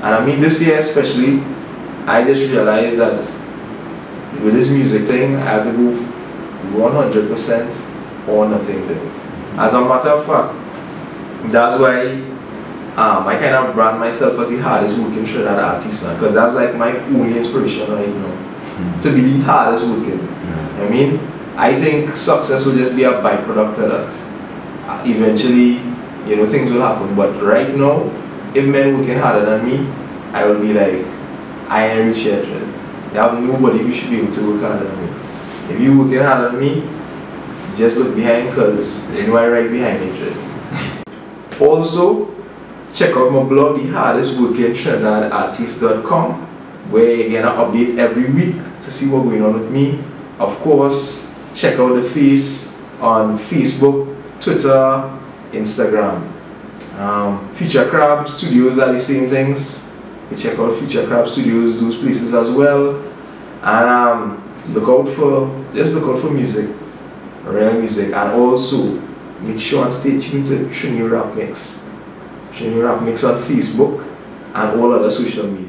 And I mean this year especially, I just realized that with this music thing, I have to go 100% or nothing there. As a matter of fact, that's why I kind of brand myself as the hardest working Trinidad artist now, because that's like my only inspiration right now, to be the hardest working. I mean, I think success will just be a byproduct of that. Eventually, you know, things will happen. But right now, if men working harder than me, I will be like, I ain't rich yet. You have nobody who should be able to work harder than me. If you working harder than me, just look behind, because you know I'm right behind it. Also, check out my blog, the hardest working TrinidadArtist.com, where you're gonna update every week to see what's going on with me. Of course, check out the face on Facebook, Twitter, Instagram. Future Crab Studios are the same things. You check out Future Crab Studios, those places as well. And look out for music, real music, and also make sure and stay tuned to Trini Rap Mix. Trini Rap Mix on Facebook and all other social media.